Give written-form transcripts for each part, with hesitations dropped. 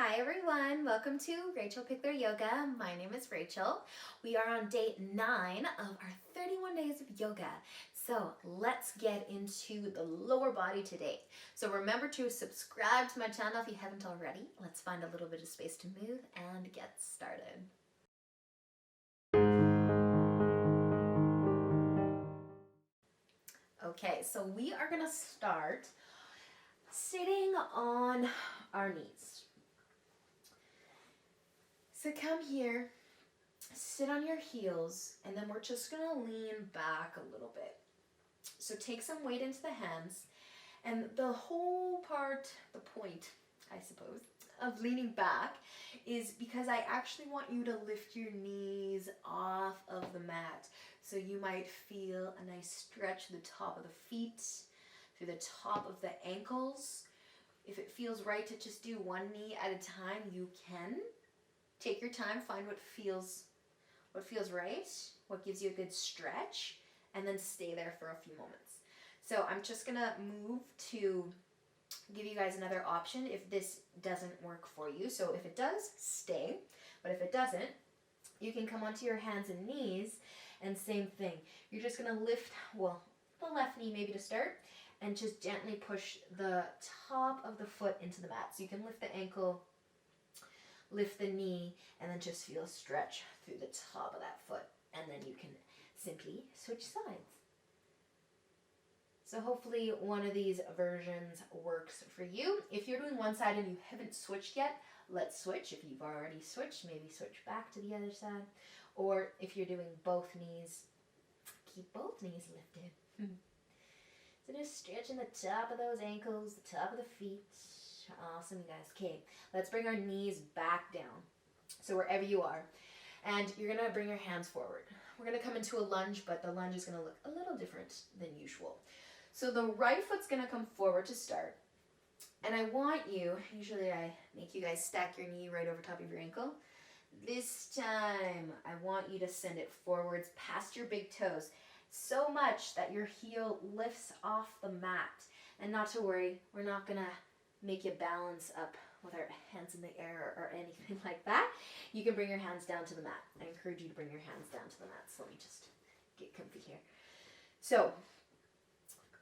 Hi everyone, welcome to Rachel Pichler Yoga. My name is Rachel. We are on day 9 of our 31 days of yoga. So let's get into the lower body today. So remember to subscribe to my channel if you haven't already. Let's find a little bit of space to move and get started. Okay, so we are gonna start sitting on our knees. So come here, sit on your heels, and then we're just gonna lean back a little bit. So take some weight into the hands, and the whole part, the point, I suppose, of leaning back is because I actually want you to lift your knees off of the mat. So you might feel a nice stretch to the top of the feet, through the top of the ankles. If it feels right to just do one knee at a time, you can. Take your time, find what feels right, what gives you a good stretch, and then stay there for a few moments. So I'm just gonna move to give you guys another option if this doesn't work for you. So if it does, stay, but if it doesn't, you can come onto your hands and knees, and same thing. You're just gonna lift, well, the left knee maybe to start, and just gently push the top of the foot into the mat. So you can lift the ankle, lift the knee, and then just feel a stretch through the top of that foot. And then you can simply switch sides. So hopefully one of these versions works for you. If you're doing one side and you haven't switched yet, let's switch. If you've already switched, maybe switch back to the other side. Or if you're doing both knees, keep both knees lifted. So just stretching the top of those ankles, the top of the feet. Awesome, you guys. Okay, let's bring our knees back down. So wherever you are. And you're going to bring your hands forward. We're going to come into a lunge, but the lunge is going to look a little different than usual. So the right foot's going to come forward to start. And I want you, usually I make you guys stack your knee right over top of your ankle. This time, I want you to send it forwards past your big toes. So much that your heel lifts off the mat. And not to worry, we're not going to make you balance up with our hands in the air or anything like that. You can bring your hands down to the mat. I encourage you to bring your hands down to the mat. So let me just get comfy here. So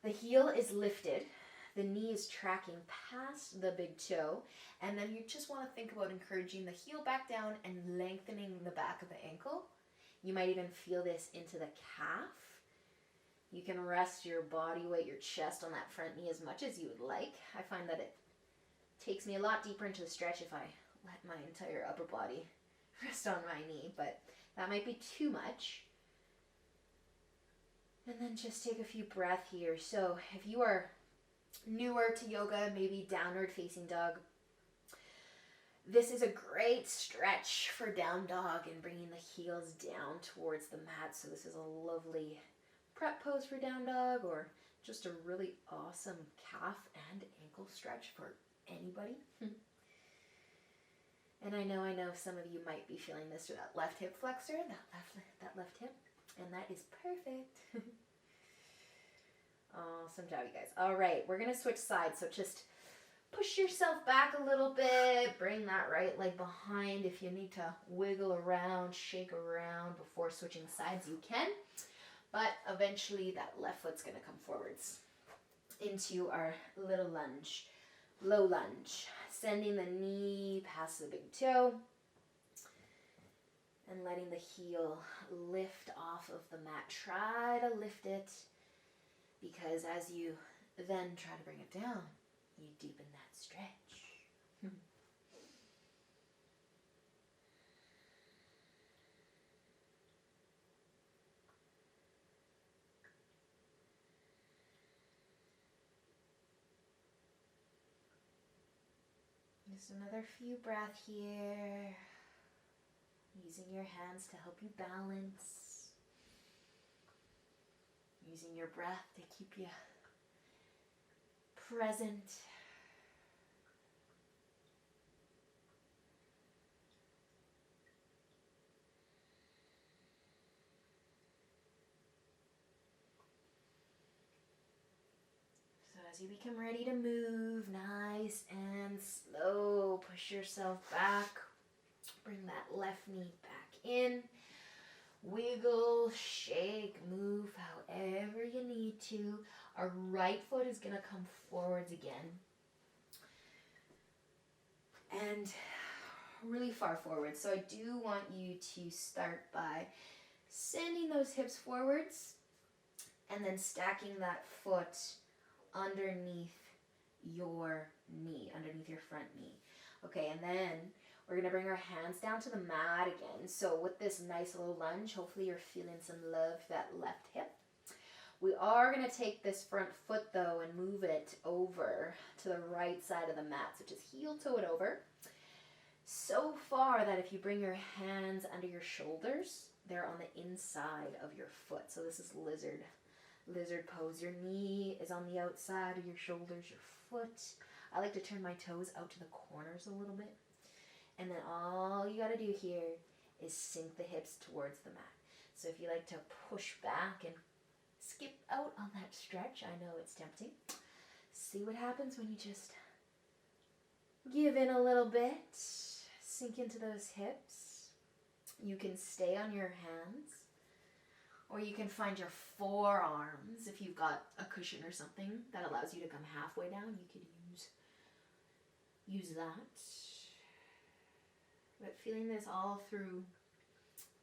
the heel is lifted. The knee is tracking past the big toe. And then you just want to think about encouraging the heel back down and lengthening the back of the ankle. You might even feel this into the calf. You can rest your body weight, your chest on that front knee as much as you would like. I find that it takes me a lot deeper into the stretch if I let my entire upper body rest on my knee, but that might be too much. And then just take a few breaths here. So if you are newer to yoga, maybe downward facing dog, this is a great stretch for down dog and bringing the heels down towards the mat. So this is a lovely prep pose for down dog, or just a really awesome calf and ankle stretch for anybody. And I know some of you might be feeling this through that left hip flexor, that left hip, and that is perfect. Awesome job, you guys. All right, we're gonna switch sides. So just push yourself back a little bit, bring that right leg behind. If you need to wiggle around, shake around before switching sides, you can. But eventually that left foot's gonna come forwards into our little lunge. Low lunge, sending the knee past the big toe and letting the heel lift off of the mat. Try to lift it, because as you then try to bring it down, you deepen that stretch. Just another few breaths here. Using your hands to help you balance. Using your breath to keep you present. So as you become ready to move, nice and slow, push yourself back. Bring that left knee back in. Wiggle, shake, move however you need to. Our right foot is going to come forwards again. And really far forward. So I do want you to start by sending those hips forwards and then stacking that foot underneath your knee, underneath your front knee. Okay, and then we're going to bring our hands down to the mat again. So with this nice little lunge, hopefully you're feeling some love to that left hip. We are going to take this front foot though and move it over to the right side of the mat. So just heel toe it over. So far that if you bring your hands under your shoulders, they're on the inside of your foot. So this is lizard pose. Your knee is on the outside of your shoulders, your foot. I like to turn my toes out to the corners a little bit. And then all you got to do here is sink the hips towards the mat. So if you like to push back and skip out on that stretch, I know it's tempting. See what happens when you just give in a little bit. Sink into those hips. You can stay on your hands, or you can find your forearms. If you've got a cushion or something that allows you to come halfway down, you could use that. But feeling this all through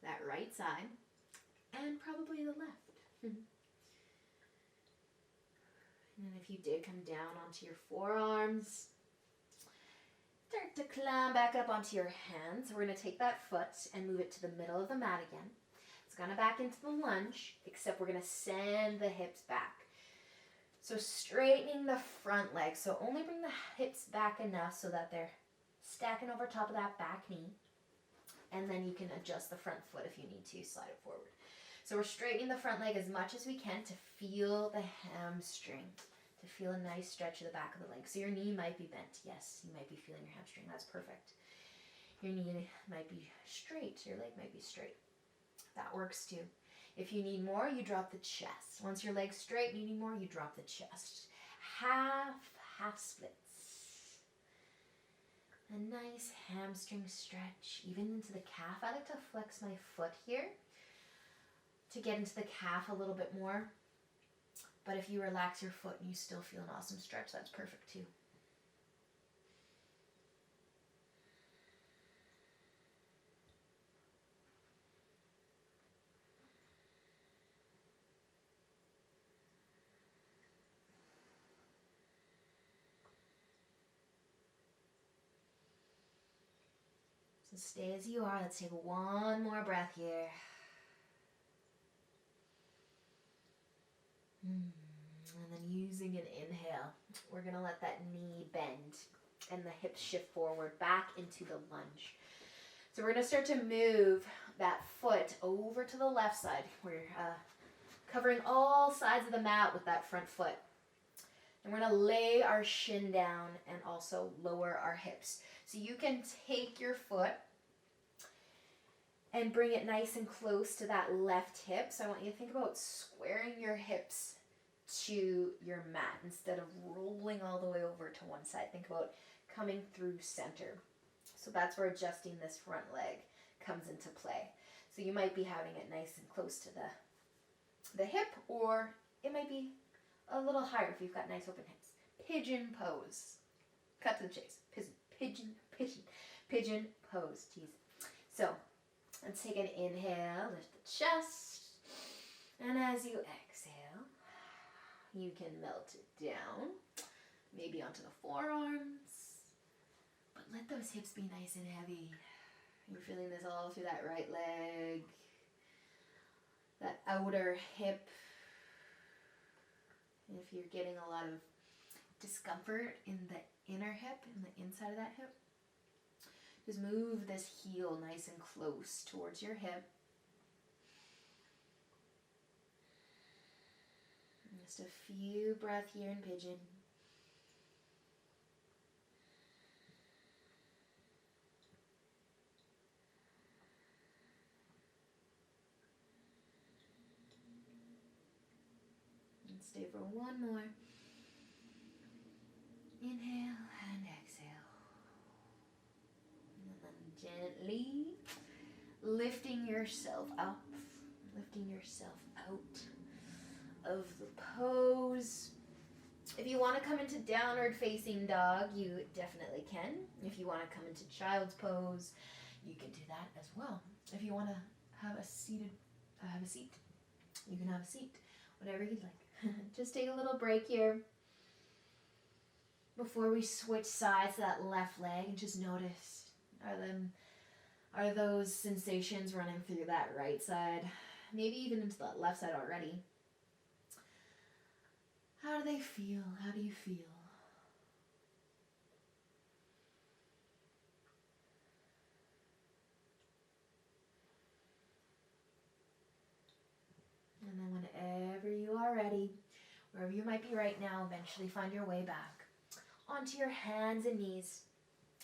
that right side and probably the left. And then if you did come down onto your forearms, start to climb back up onto your hands. We're going to take that foot and move it to the middle of the mat again. It's going to back into the lunge, except we're going to send the hips back. So straightening the front leg. So only bring the hips back enough so that they're stacking over top of that back knee. And then you can adjust the front foot if you need to, slide it forward. So we're straightening the front leg as much as we can to feel the hamstring, to feel a nice stretch of the back of the leg. So your knee might be bent. Yes, you might be feeling your hamstring. That's perfect. Your knee might be straight. Your leg might be straight. That works too. If you need more, you drop the chest. Once your leg's straight and you need more, you drop the chest. Half splits. A nice hamstring stretch, even into the calf. I like to flex my foot here to get into the calf a little bit more. But if you relax your foot and you still feel an awesome stretch, that's perfect too. So stay as you are. Let's take one more breath here. And then using an inhale, we're going to let that knee bend and the hips shift forward back into the lunge. So we're going to start to move that foot over to the left side. We're covering all sides of the mat with that front foot. And we're going to lay our shin down and also lower our hips. So you can take your foot and bring it nice and close to that left hip. So I want you to think about squaring your hips to your mat instead of rolling all the way over to one side. Think about coming through center. So that's where adjusting this front leg comes into play. So you might be having it nice and close to the hip, or it might be a little higher if you've got nice open hips. Pigeon pose. Cut to the chase. Pigeon pose. Jeez. So let's take an inhale, lift the chest, and as you exhale, you can melt it down, maybe onto the forearms, but let those hips be nice and heavy. You're feeling this all through that right leg, that outer hip. And if you're getting a lot of discomfort in the inner hip, in the inside of that hip, just move this heel nice and close towards your hip. Just a few breaths here in pigeon. And stay for one more. Inhale and exhale. And then gently lifting yourself up, lifting yourself out of the pose. If you want to come into downward facing dog, you definitely can. If you want to come into child's pose, you can do that as well. If you want to have a seat, you can have a seat, whatever you'd like. Just take a little break here before we switch sides to that left leg, and just notice, are those sensations running through that right side, maybe even into that left side already? How do they feel? How do you feel? And then whenever you are ready, wherever you might be right now, eventually find your way back onto your hands and knees.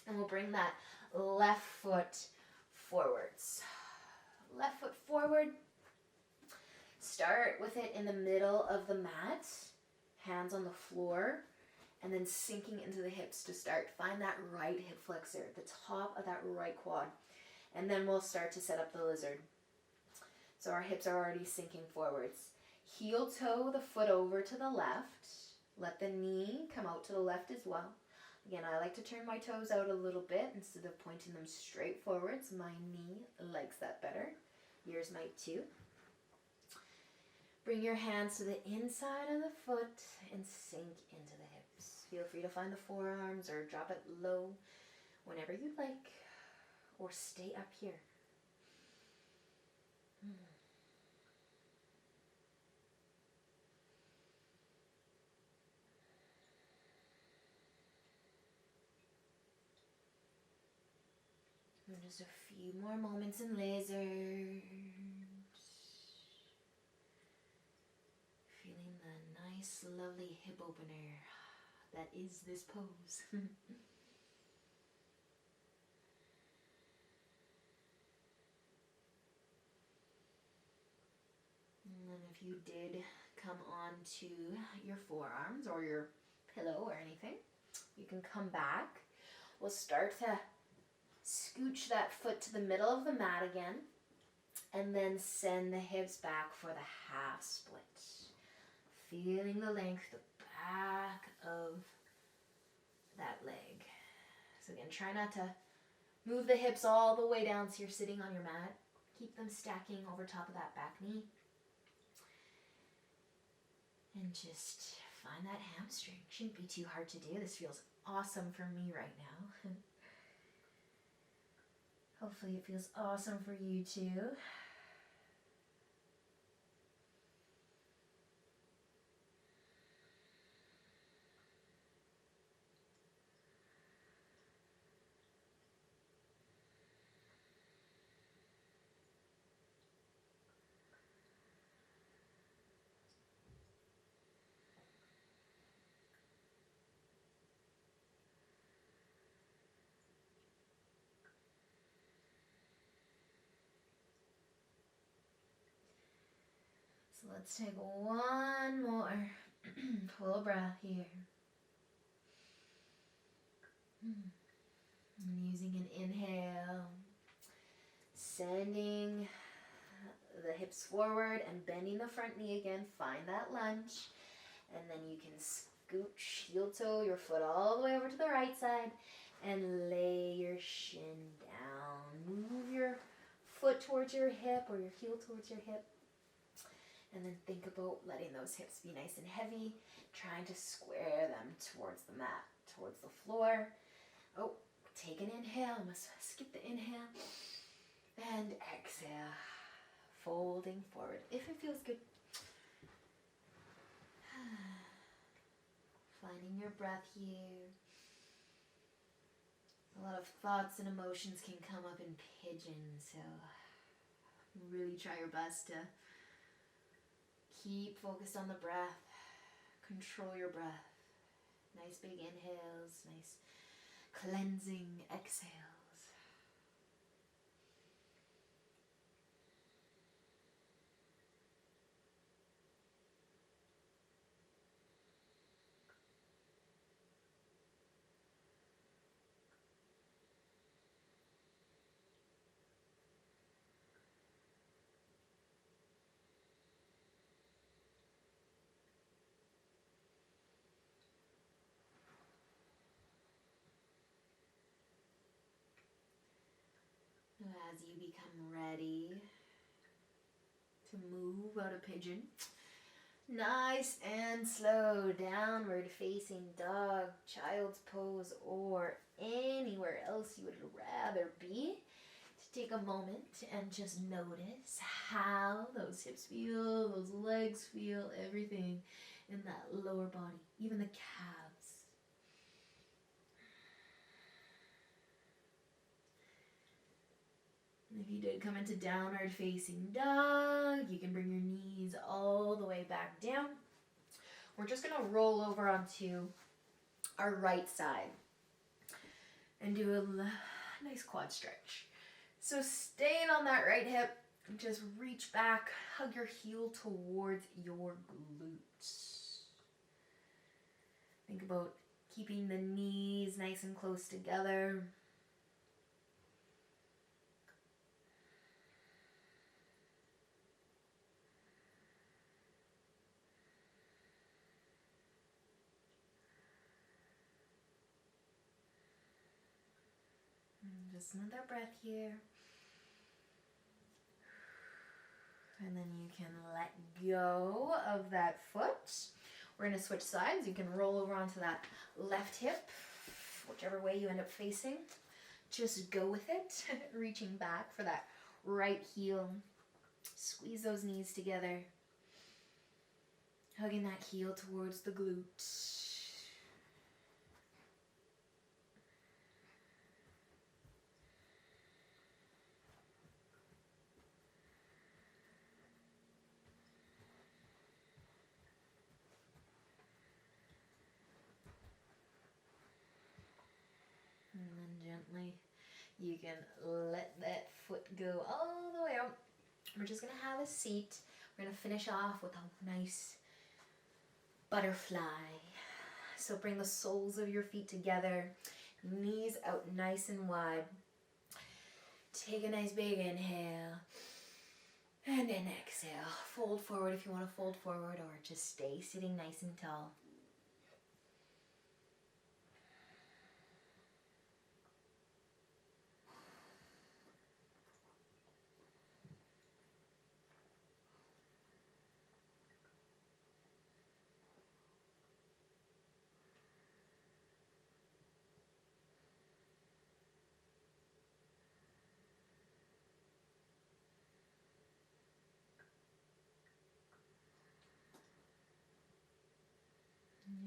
And we'll bring that left foot forwards. Left foot forward. Start with it in the middle of the mat. Hands on the floor, and then sinking into the hips to start. Find that right hip flexor at the top of that right quad. And then we'll start to set up the lizard. So our hips are already sinking forwards. Heel toe the foot over to the left. Let the knee come out to the left as well. Again, I like to turn my toes out a little bit instead of pointing them straight forwards. My knee likes that better. Yours might too. Bring your hands to the inside of the foot and sink into the hips. Feel free to find the forearms or drop it low whenever you'd like, or stay up here. And just a few more moments in lizard. Feeling the nice, lovely hip opener that is this pose. And then if you did come on to your forearms or your pillow or anything, you can come back. We'll start to scooch that foot to the middle of the mat again, and then send the hips back for the half split. Feeling the length, the back of that leg. So again, try not to move the hips all the way down so you're sitting on your mat. Keep them stacking over top of that back knee. And just find that hamstring. Shouldn't be too hard to do. This feels awesome for me right now. Hopefully it feels awesome for you too. So let's take one more full breath here. And using an inhale, sending the hips forward and bending the front knee again. Find that lunge. And then you can scooch, heel toe your foot all the way over to the right side and lay your shin down. Move your foot towards your hip or your heel towards your hip. And then think about letting those hips be nice and heavy, trying to square them towards the mat, towards the floor. Oh, take an inhale. Must skip the inhale. And exhale. Folding forward, if it feels good. Finding your breath here. A lot of thoughts and emotions can come up in pigeon, so really try your best to keep focused on the breath. Control your breath. Nice big inhales, nice cleansing exhales. as you become ready to move out of pigeon. Nice and slow, downward facing dog, child's pose, or anywhere else you would rather be. To take a moment and just notice how those hips feel, those legs feel, everything in that lower body, even the calves. And if you did come into downward facing dog, you can bring your knees all the way back down. We're just going to roll over onto our right side and do a nice quad stretch. So staying on that right hip, just reach back, hug your heel towards your glutes. Think about keeping the knees nice and close together. Just another breath here. And then you can let go of that foot. We're going to switch sides. You can roll over onto that left hip, whichever way you end up facing. Just go with it, reaching back for that right heel. Squeeze those knees together. Hugging that heel towards the glute. And then gently, you can let that foot go all the way out. We're just going to have a seat. We're going to finish off with a nice butterfly. So bring the soles of your feet together, knees out nice and wide. Take a nice big inhale. And then exhale. Fold forward if you want to fold forward, or just stay sitting nice and tall.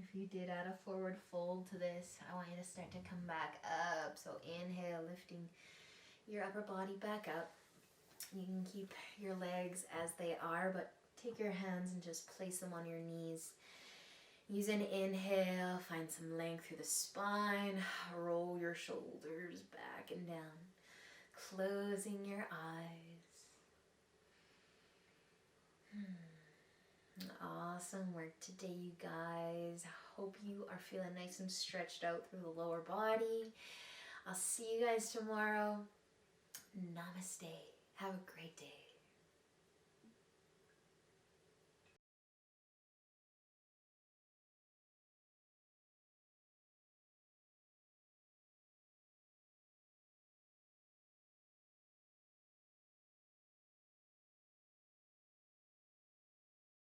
If you did add a forward fold to this, I want you to start to come back up. So inhale, lifting your upper body back up. You can keep your legs as they are, but take your hands and just place them on your knees. Use an inhale, find some length through the spine. Roll your shoulders back and down. Closing your eyes. Awesome work today, you guys. Hope you are feeling nice and stretched out through the lower body. I'll see you guys tomorrow. Namaste. Have a great day.